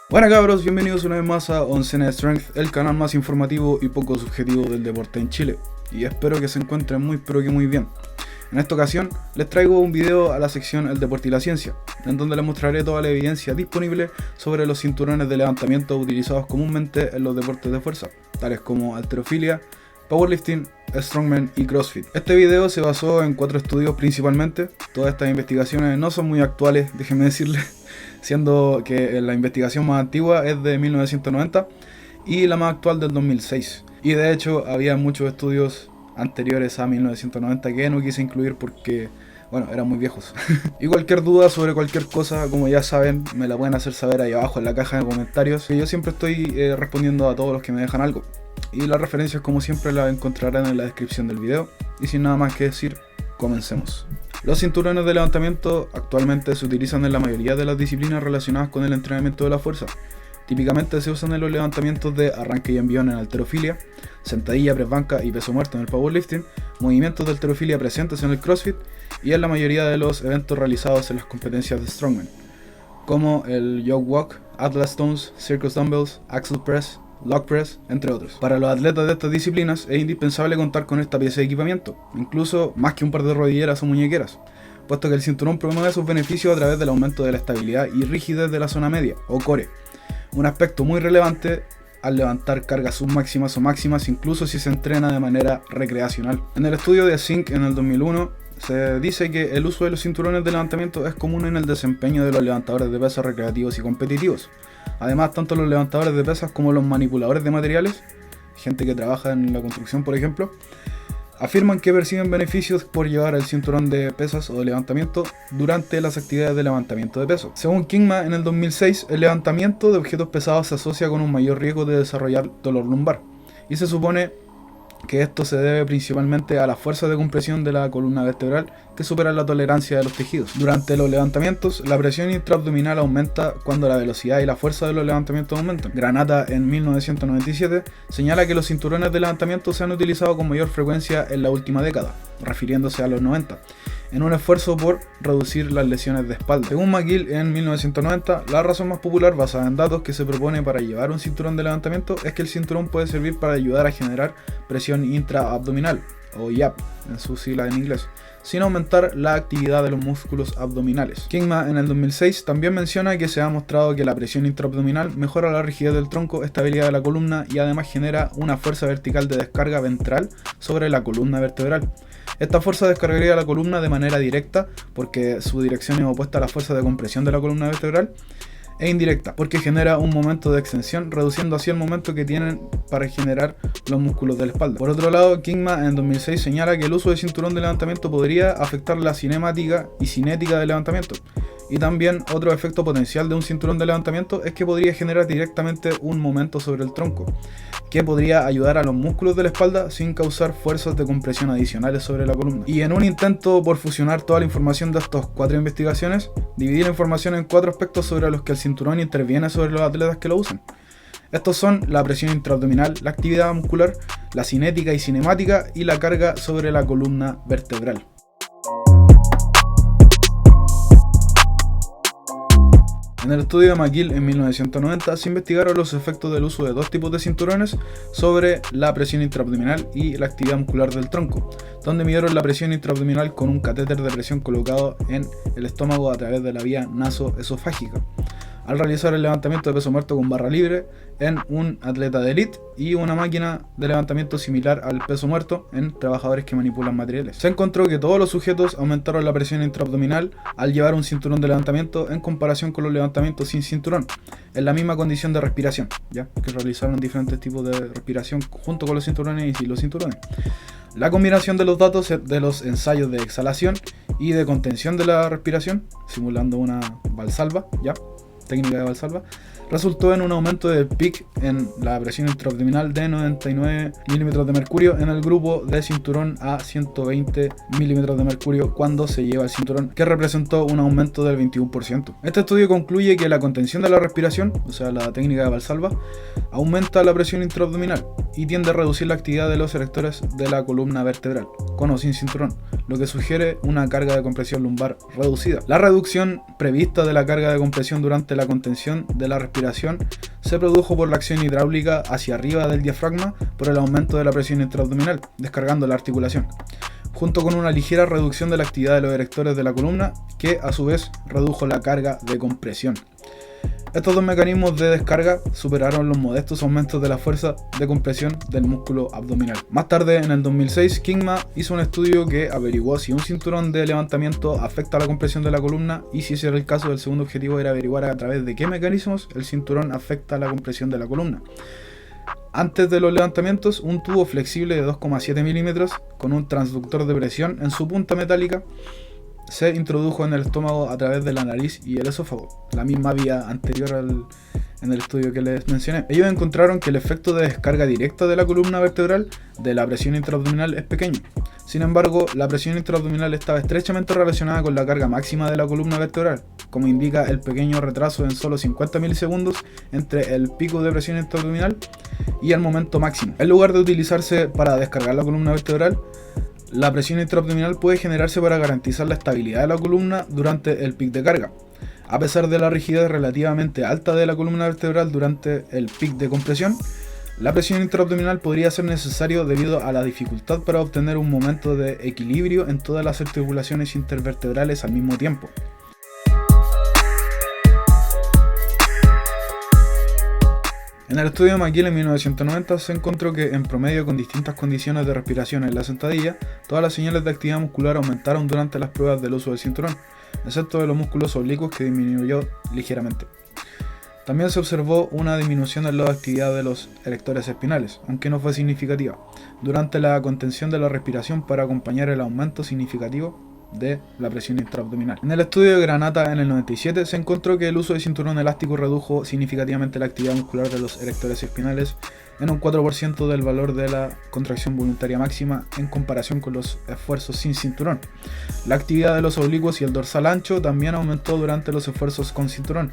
Buenas cabros, bienvenidos una vez más a Oncena Strength, el canal más informativo y poco subjetivo del deporte en Chile. Y espero que se encuentren muy pero que muy bien. En esta ocasión les traigo un video a la sección El Deporte y la Ciencia, en donde les mostraré toda la evidencia disponible sobre los cinturones de levantamiento utilizados comúnmente en los deportes de fuerza, tales como halterofilia, powerlifting, strongman y crossfit. Este video se basó en 4 estudios principalmente. Todas estas investigaciones no son muy actuales, déjenme decirles, siendo que la investigación más antigua es de 1990 y la más actual del 2006. Y de hecho había muchos estudios anteriores a 1990 que no quise incluir porque, bueno, eran muy viejos. Y cualquier duda sobre cualquier cosa, como ya saben, me la pueden hacer saber ahí abajo en la caja de comentarios. Y yo siempre estoy respondiendo a todos los que me dejan algo. Y las referencias, como siempre, las encontrarán en la descripción del video. Y sin nada más que decir, comencemos. Los cinturones de levantamiento actualmente se utilizan en la mayoría de las disciplinas relacionadas con el entrenamiento de la fuerza. Típicamente se usan en los levantamientos de arranque y envión en halterofilia, sentadilla, press banca y peso muerto en el powerlifting, movimientos de halterofilia presentes en el crossfit y en la mayoría de los eventos realizados en las competencias de strongman, como el yoke walk, atlas stones, circus dumbbells, axle press, log press, entre otros. Para los atletas de estas disciplinas es indispensable contar con esta pieza de equipamiento, incluso más que un par de rodilleras o muñequeras, puesto que el cinturón promueve sus beneficios a través del aumento de la estabilidad y rigidez de la zona media, o core, un aspecto muy relevante al levantar cargas submáximas o máximas, incluso si se entrena de manera recreacional. En el estudio de Zink en el 2001, se dice que el uso de los cinturones de levantamiento es común en el desempeño de los levantadores de pesas recreativos y competitivos. Además, tanto los levantadores de pesas como los manipuladores de materiales, gente que trabaja en la construcción por ejemplo, afirman que perciben beneficios por llevar el cinturón de pesas o de levantamiento durante las actividades de levantamiento de peso. Según Kingma, en el 2006, el levantamiento de objetos pesados se asocia con un mayor riesgo de desarrollar dolor lumbar, y se supone que esto se debe principalmente a la fuerza de compresión de la columna vertebral que supera la tolerancia de los tejidos. Durante los levantamientos, la presión intraabdominal aumenta cuando la velocidad y la fuerza de los levantamientos aumentan. Granata, en 1997, señala que los cinturones de levantamiento se han utilizado con mayor frecuencia en la última década, refiriéndose a los 90, en un esfuerzo por reducir las lesiones de espalda. Según McGill, en 1990, la razón más popular basada en datos que se propone para llevar un cinturón de levantamiento es que el cinturón puede servir para ayudar a generar presión intraabdominal, o YAP en su sigla en inglés, sin aumentar la actividad de los músculos abdominales. Kingma, en el 2006, también menciona que se ha mostrado que la presión intraabdominal mejora la rigidez del tronco, estabilidad de la columna y además genera una fuerza vertical de descarga ventral sobre la columna vertebral. Esta fuerza descargaría la columna de manera directa porque su dirección es opuesta a la fuerza de compresión de la columna vertebral, e indirecta porque genera un momento de extensión, reduciendo así el momento que tienen para generar los músculos de la espalda. Por otro lado, Kingma en 2006 señala que el uso de cinturón de levantamiento podría afectar la cinemática y cinética del levantamiento. Y también otro efecto potencial de un cinturón de levantamiento es que podría generar directamente un momento sobre el tronco, que podría ayudar a los músculos de la espalda sin causar fuerzas de compresión adicionales sobre la columna. Y en un intento por fusionar toda la información de estas 4 investigaciones, dividí la información en 4 aspectos sobre los que el cinturón interviene sobre los atletas que lo usan. Estos son la presión intraabdominal, la actividad muscular, la cinética y cinemática y la carga sobre la columna vertebral. En el estudio de McGill en 1990 se investigaron los efectos del uso de 2 tipos de cinturones sobre la presión intraabdominal y la actividad muscular del tronco, donde midieron la presión intraabdominal con un catéter de presión colocado en el estómago a través de la vía nasoesofágica, al realizar el levantamiento de peso muerto con barra libre en un atleta de élite y una máquina de levantamiento similar al peso muerto en trabajadores que manipulan materiales. Se encontró que todos los sujetos aumentaron la presión intraabdominal al llevar un cinturón de levantamiento en comparación con los levantamientos sin cinturón, en la misma condición de respiración, ya que realizaron diferentes tipos de respiración junto con los cinturones y sin los cinturones. La combinación de los datos de los ensayos de exhalación y de contención de la respiración, simulando una valsalva, técnica de Valsalva, resultó en un aumento del PIC en la presión intraabdominal de 99 mm de mercurio en el grupo de cinturón a 120 mm de mercurio cuando se lleva el cinturón, que representó un aumento del 21%. Este estudio concluye que la contención de la respiración, o sea la técnica de Valsalva, aumenta la presión intraabdominal y tiende a reducir la actividad de los erectores de la columna vertebral, con o sin cinturón, lo que sugiere una carga de compresión lumbar reducida. La reducción prevista de la carga de compresión durante la contención de la respiración respiración se produjo por la acción hidráulica hacia arriba del diafragma por el aumento de la presión intraabdominal, descargando la articulación, junto con una ligera reducción de la actividad de los erectores de la columna, que a su vez redujo la carga de compresión. Estos dos mecanismos de descarga superaron los modestos aumentos de la fuerza de compresión del músculo abdominal. Más tarde, en el 2006, Kingma hizo un estudio que averiguó si un cinturón de levantamiento afecta la compresión de la columna, y si ese era el caso, el segundo objetivo era averiguar a través de qué mecanismos el cinturón afecta la compresión de la columna. Antes de los levantamientos, un tubo flexible de 2,7 milímetros con un transductor de presión en su punta metálica se introdujo en el estómago a través de la nariz y el esófago, la misma vía anterior en el estudio que les mencioné. Ellos encontraron que el efecto de descarga directa de la columna vertebral de la presión intraabdominal es pequeño. Sin embargo, la presión intraabdominal estaba estrechamente relacionada con la carga máxima de la columna vertebral, como indica el pequeño retraso en solo 50 milisegundos entre el pico de presión intraabdominal y el momento máximo. En lugar de utilizarse para descargar la columna vertebral, la presión intraabdominal puede generarse para garantizar la estabilidad de la columna durante el pic de carga. A pesar de la rigidez relativamente alta de la columna vertebral durante el pic de compresión, la presión intraabdominal podría ser necesario debido a la dificultad para obtener un momento de equilibrio en todas las articulaciones intervertebrales al mismo tiempo. En el estudio de McGill en 1990 se encontró que, en promedio, con distintas condiciones de respiración en la sentadilla, todas las señales de actividad muscular aumentaron durante las pruebas del uso del cinturón, excepto de los músculos oblicuos, que disminuyó ligeramente. También se observó una disminución en la actividad de los erectores espinales, aunque no fue significativa, durante la contención de la respiración para acompañar el aumento significativo de la presión intraabdominal. En el estudio de Granata en el 97 se encontró que el uso de cinturón elástico redujo significativamente la actividad muscular de los erectores espinales en un 4% del valor de la contracción voluntaria máxima en comparación con los esfuerzos sin cinturón. La actividad de los oblicuos y el dorsal ancho también aumentó durante los esfuerzos con cinturón,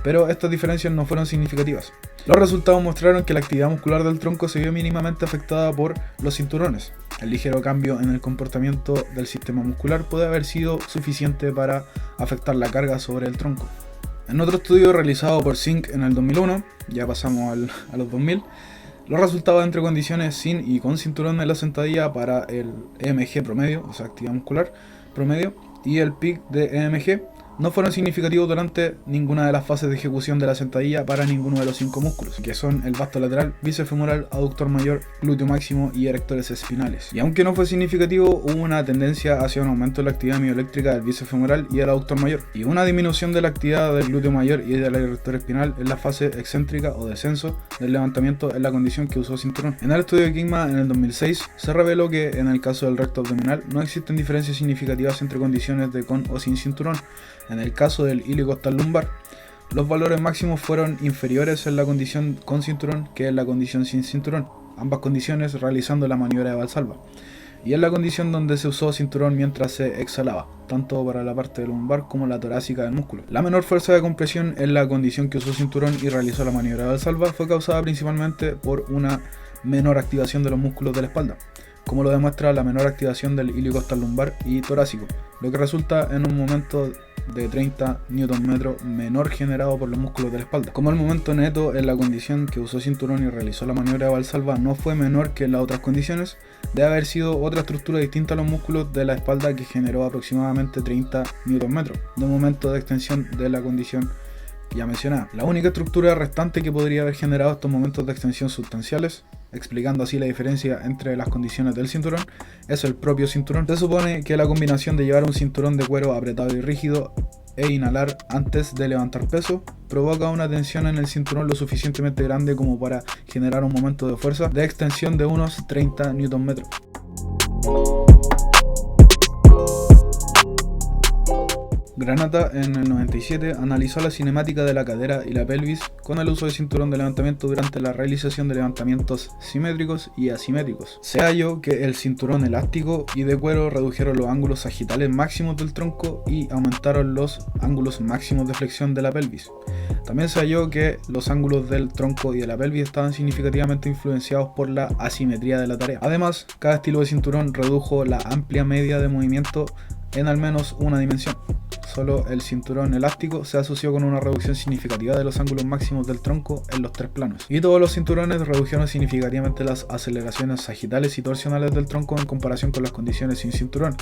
pero estas diferencias no fueron significativas. Los resultados mostraron que la actividad muscular del tronco se vio mínimamente afectada por los cinturones. El ligero cambio en el comportamiento del sistema muscular puede haber sido suficiente para afectar la carga sobre el tronco. En otro estudio realizado por Zink en el 2001, ya pasamos a los 2000, los resultados entre condiciones sin y con cinturón en la sentadilla para el EMG promedio, o sea, actividad muscular promedio, y el PIC de EMG no fueron significativos durante ninguna de las fases de ejecución de la sentadilla para ninguno de los 5 músculos, que son el vasto lateral, bíceps femoral, aductor mayor, glúteo máximo y erectores espinales. Y aunque no fue significativo, hubo una tendencia hacia un aumento de la actividad mioeléctrica del bíceps femoral y el aductor mayor, y una disminución de la actividad del glúteo mayor y del erector espinal en la fase excéntrica o descenso del levantamiento en la condición que usó cinturón. En el estudio de Kingma en el 2006 se reveló que en el caso del recto abdominal no existen diferencias significativas entre condiciones de con o sin cinturón. En el caso del ilio-costal lumbar, los valores máximos fueron inferiores en la condición con cinturón que en la condición sin cinturón, ambas condiciones realizando la maniobra de Valsalva, y en la condición donde se usó cinturón mientras se exhalaba, tanto para la parte lumbar como la torácica del músculo. La menor fuerza de compresión en la condición que usó cinturón y realizó la maniobra de Valsalva fue causada principalmente por una menor activación de los músculos de la espalda, como lo demuestra la menor activación del ilio-costal lumbar y torácico, lo que resulta en un momento de 30 Nm menor generado por los músculos de la espalda. Como el momento neto en la condición que usó cinturón y realizó la maniobra de Valsalva no fue menor que en las otras condiciones, debe haber sido otra estructura distinta a los músculos de la espalda que generó aproximadamente 30 Nm de un momento de extensión de la condición ya mencionada. La única estructura restante que podría haber generado estos momentos de extensión sustanciales, explicando así la diferencia entre las condiciones del cinturón, es el propio cinturón. Se supone que la combinación de llevar un cinturón de cuero apretado y rígido e inhalar antes de levantar peso provoca una tensión en el cinturón lo suficientemente grande como para generar un momento de fuerza de extensión de unos 30 Nm. Granata en el 97 analizó la cinemática de la cadera y la pelvis con el uso de cinturón de levantamiento durante la realización de levantamientos simétricos y asimétricos. Se halló que el cinturón elástico y de cuero redujeron los ángulos sagitales máximos del tronco y aumentaron los ángulos máximos de flexión de la pelvis. También se halló que los ángulos del tronco y de la pelvis estaban significativamente influenciados por la asimetría de la tarea. Además, cada estilo de cinturón redujo la amplia media de movimiento en al menos una dimensión. solo el cinturón elástico se asoció con una reducción significativa de los ángulos máximos del tronco en los tres planos. Y todos los cinturones redujeron significativamente las aceleraciones sagitales y torsionales del tronco en comparación con las condiciones sin cinturón.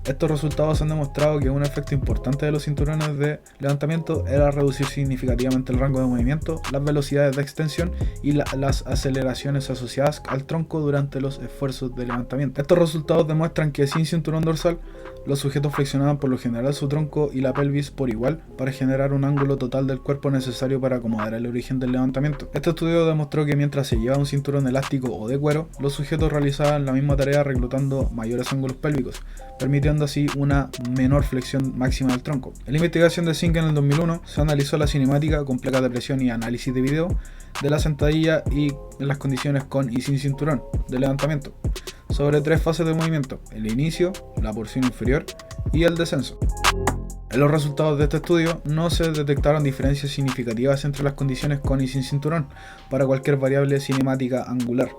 Estos resultados han demostrado que un efecto importante de los cinturones de levantamiento era reducir significativamente el rango de movimiento, las velocidades de extensión y las aceleraciones asociadas al tronco durante los esfuerzos de levantamiento. Estos resultados demuestran que sin cinturón dorsal, los sujetos flexionaban por lo general su tronco y la pelvis por igual para generar un ángulo total del cuerpo necesario para acomodar el origen del levantamiento. Este estudio demostró que mientras se llevaba un cinturón elástico o de cuero, los sujetos realizaban la misma tarea reclutando mayores ángulos pélvicos, permitiendo así una menor flexión máxima del tronco. En la investigación de Zink en el 2001 se analizó la cinemática con placas de presión y análisis de video de la sentadilla y en las condiciones con y sin cinturón de levantamiento sobre tres fases de movimiento: el inicio, la porción inferior y el descenso. En los resultados de este estudio no se detectaron diferencias significativas entre las condiciones con y sin cinturón para cualquier variable cinemática angular.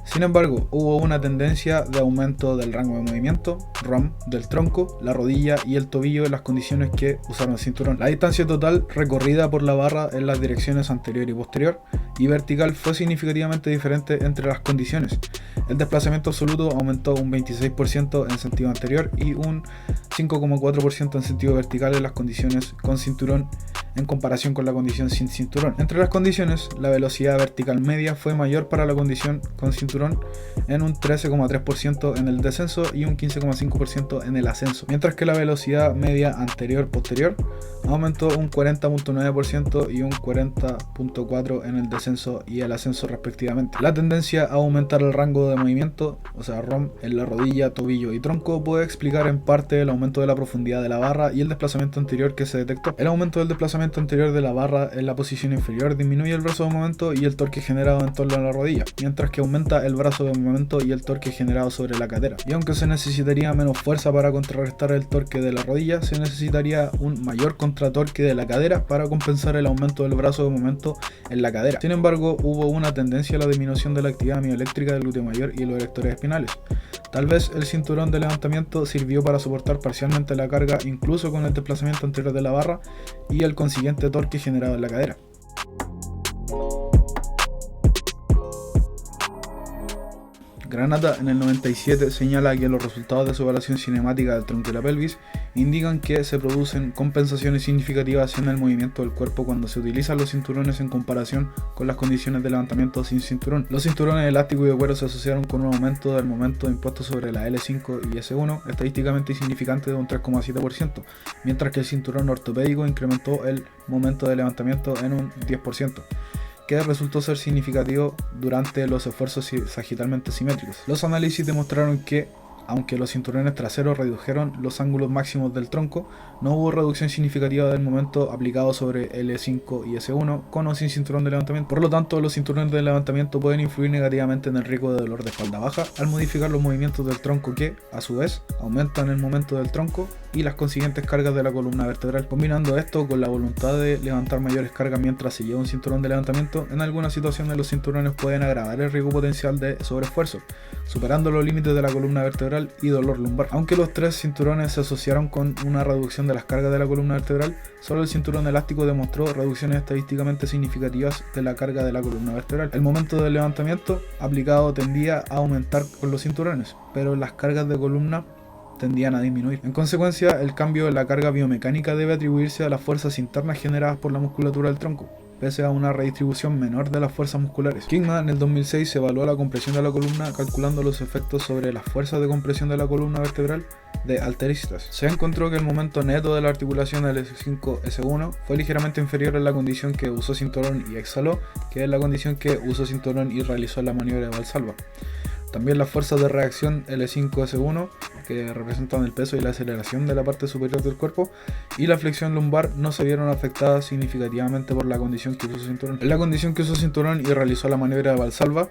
Sin embargo, hubo una tendencia de aumento del rango de movimiento, ROM, del tronco, la rodilla y el tobillo en las condiciones que usaron el cinturón. La distancia total recorrida por la barra en las direcciones anterior y posterior y vertical fue significativamente diferente entre las condiciones. El desplazamiento absoluto aumentó un 26% en sentido anterior y un 5,4% en sentido vertical en las condiciones con cinturón en comparación con la condición sin cinturón. Entre las condiciones, la velocidad vertical media fue mayor para la condición con cinturón en un 13,3% en el descenso y un 15,5% en el ascenso, mientras que la velocidad media anterior-posterior aumentó un 40,9% y un 40,4% en el descenso y el ascenso respectivamente. La tendencia a aumentar el rango de movimiento, o sea ROM, en la rodilla, tobillo y tronco puede explicar en parte el aumento de la profundidad de la barra y el desplazamiento anterior que se detectó. El aumento del desplazamiento anterior de la barra en la posición inferior disminuye el brazo de momento y el torque generado en torno a la rodilla, mientras que aumenta el brazo de momento y el torque generado sobre la cadera. Y aunque se necesitaría menos fuerza para contrarrestar el torque de la rodilla, se necesitaría un mayor contratorque de la cadera para compensar el aumento del brazo de momento en la cadera. Sin embargo, hubo una tendencia a la disminución de la actividad mioeléctrica del glúteo mayor y los erectores espinales. Tal vez el cinturón de levantamiento sirvió para soportar parcialmente la carga incluso con el desplazamiento anterior de la barra y el consiguiente torque generado en la cadera. Granata en el 97 señala que los resultados de su evaluación cinemática del tronco y la pelvis indican que se producen compensaciones significativas en el movimiento del cuerpo cuando se utilizan los cinturones en comparación con las condiciones de levantamiento sin cinturón. Los cinturones elásticos y de cuero se asociaron con un aumento del momento impuesto sobre la L5 y S1 estadísticamente insignificante de un 3,7%, mientras que el cinturón ortopédico incrementó el momento de levantamiento en un 10%. Que resultó ser significativo durante los esfuerzos sagitalmente simétricos. Los análisis demostraron que, aunque los cinturones traseros redujeron los ángulos máximos del tronco, no hubo reducción significativa del momento aplicado sobre L5 y S1 con o sin cinturón de levantamiento. Por lo tanto, los cinturones de levantamiento pueden influir negativamente en el riesgo de dolor de espalda baja al modificar los movimientos del tronco que, a su vez, aumentan el momento del tronco y las consiguientes cargas de la columna vertebral. Combinando esto con la voluntad de levantar mayores cargas mientras se lleva un cinturón de levantamiento, en algunas situaciones los cinturones pueden agravar el riesgo potencial de sobreesfuerzo, superando los límites de la columna vertebral y dolor lumbar. Aunque los tres cinturones se asociaron con una reducción de las cargas de la columna vertebral, solo el cinturón elástico demostró reducciones estadísticamente significativas de la carga de la columna vertebral. El momento del levantamiento aplicado tendía a aumentar con los cinturones, pero las cargas de columna tendían a disminuir. En consecuencia, el cambio en la carga biomecánica debe atribuirse a las fuerzas internas generadas por la musculatura del tronco, pese a una redistribución menor de las fuerzas musculares. Kingman en el 2006 evaluó la compresión de la columna calculando los efectos sobre las fuerzas de compresión de la columna vertebral de halteristas. Se encontró que el momento neto de la articulación L5-S1 fue ligeramente inferior en la condición que usó cinturón y exhaló que en la condición que usó cinturón y realizó la maniobra de Valsalva. También las fuerzas de reacción L5-S1, que representan el peso y la aceleración de la parte superior del cuerpo, y la flexión lumbar no se vieron afectadas significativamente por la condición que usó cinturón. En la condición que usó cinturón y realizó la maniobra de Valsalva,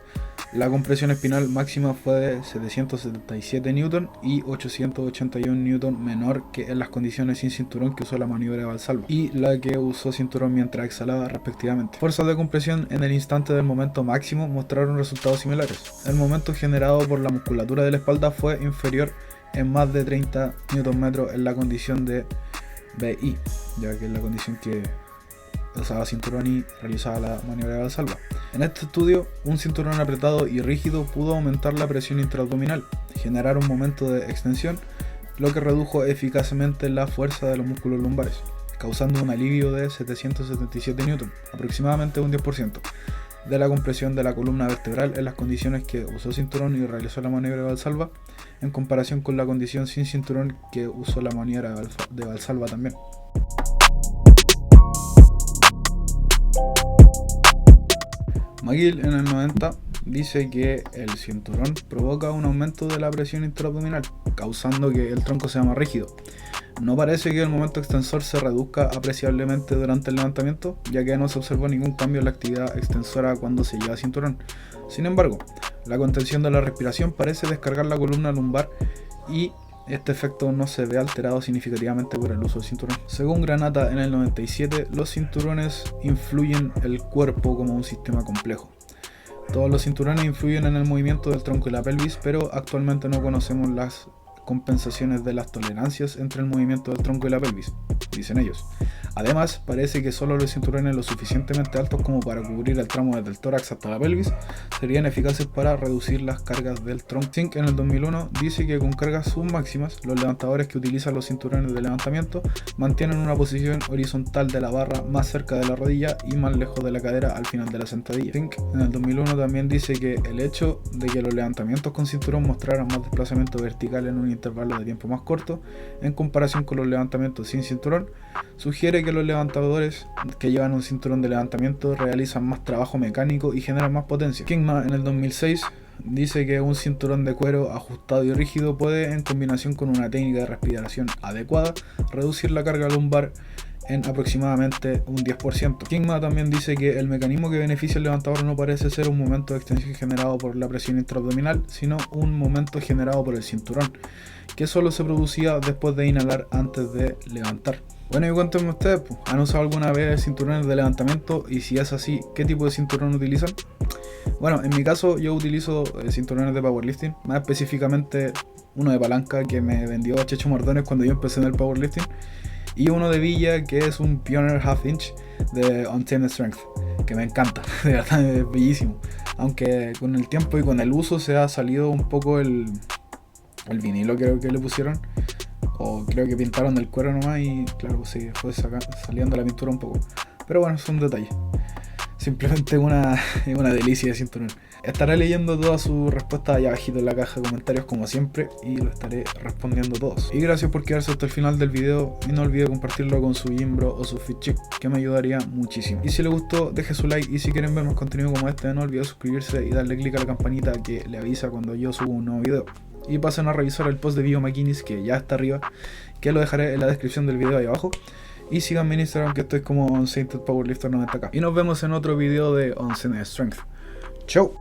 la compresión espinal máxima fue de 777 Newton y 881 Newton menor que en las condiciones sin cinturón que usó la maniobra de Valsalva y la que usó cinturón mientras exhalaba respectivamente. Fuerzas de compresión en el instante del momento máximo mostraron resultados similares. El momento generado por la musculatura de la espalda fue inferior en más de 30 Nm en la condición de BI, ya que es la condición que usaba cinturón y realizaba la maniobra de Valsalva. En este estudio, un cinturón apretado y rígido pudo aumentar la presión intraabdominal, generar un momento de extensión, lo que redujo eficazmente la fuerza de los músculos lumbares, causando un alivio de 777 N, aproximadamente un 10%, de la compresión de la columna vertebral en las condiciones que usó cinturón y realizó la maniobra de Valsalva, en comparación con la condición sin cinturón que usó la maniobra de Valsalva también. McGill en el 90 dice que el cinturón provoca un aumento de la presión intraabdominal, causando que el tronco sea más rígido. No parece que el momento extensor se reduzca apreciablemente durante el levantamiento, ya que no se observó ningún cambio en la actividad extensora cuando se lleva cinturón. Sin embargo, la contención de la respiración parece descargar la columna lumbar y este efecto no se ve alterado significativamente por el uso del cinturón. Según Granata en el 97, los cinturones influyen el cuerpo como un sistema complejo. Todos los cinturones influyen en el movimiento del tronco y la pelvis, pero actualmente no conocemos las compensaciones de las tolerancias entre el movimiento del tronco y la pelvis, dicen ellos. Además, parece que solo los cinturones lo suficientemente altos como para cubrir el tramo desde el tórax hasta la pelvis serían eficaces para reducir las cargas del tronco. Zink en el 2001 dice que con cargas submáximas, los levantadores que utilizan los cinturones de levantamiento mantienen una posición horizontal de la barra más cerca de la rodilla y más lejos de la cadera al final de la sentadilla. Zink en el 2001 también dice que el hecho de que los levantamientos con cinturón mostraran más desplazamiento vertical en un intervalo de tiempo más corto en comparación con los levantamientos sin cinturón sugiere que los levantadores que llevan un cinturón de levantamiento realizan más trabajo mecánico y generan más potencia. Kingma en el 2006 dice que un cinturón de cuero ajustado y rígido puede, en combinación con una técnica de respiración adecuada, reducir la carga lumbar en aproximadamente un 10%. Kingma también dice que el mecanismo que beneficia al levantador no parece ser un momento de extensión generado por la presión intraabdominal, sino un momento generado por el cinturón, que solo se producía después de inhalar antes de levantar. Bueno, y cuéntenme ustedes, ¿han usado alguna vez cinturones de levantamiento? Y si es así, ¿qué tipo de cinturón utilizan? Bueno, en mi caso yo utilizo cinturones de powerlifting, más específicamente uno de palanca que me vendió Checho Mardones cuando yo empecé en el powerlifting, y uno de Villa que es un Pioneer Half Inch de Untamed Strength, que me encanta, de verdad es bellísimo, aunque con el tiempo y con el uso se ha salido un poco el vinilo, creo que le pusieron, o creo que pintaron el cuero nomás y claro, pues sí, fue saliendo la pintura un poco, pero bueno, es un detalle. Simplemente una delicia de cinturón. Estaré leyendo todas sus respuestas allá abajito en la caja de comentarios como siempre y lo estaré respondiendo todos. Y gracias por quedarse hasta el final del video y no olvide compartirlo con su gimbro o su fitchick, que me ayudaría muchísimo. Y si les gustó, deje su like, y si quieren ver más contenido como este, no olviden suscribirse y darle click a la campanita que le avisa cuando yo subo un nuevo video. Y pasen a revisar el post de Biomakinis que ya está arriba, que lo dejaré en la descripción del video ahí abajo. Y síganme en Instagram, que estoy como Unsainted Powerlifter 90k. Y nos vemos en otro video de Unsainted Strength. Chau.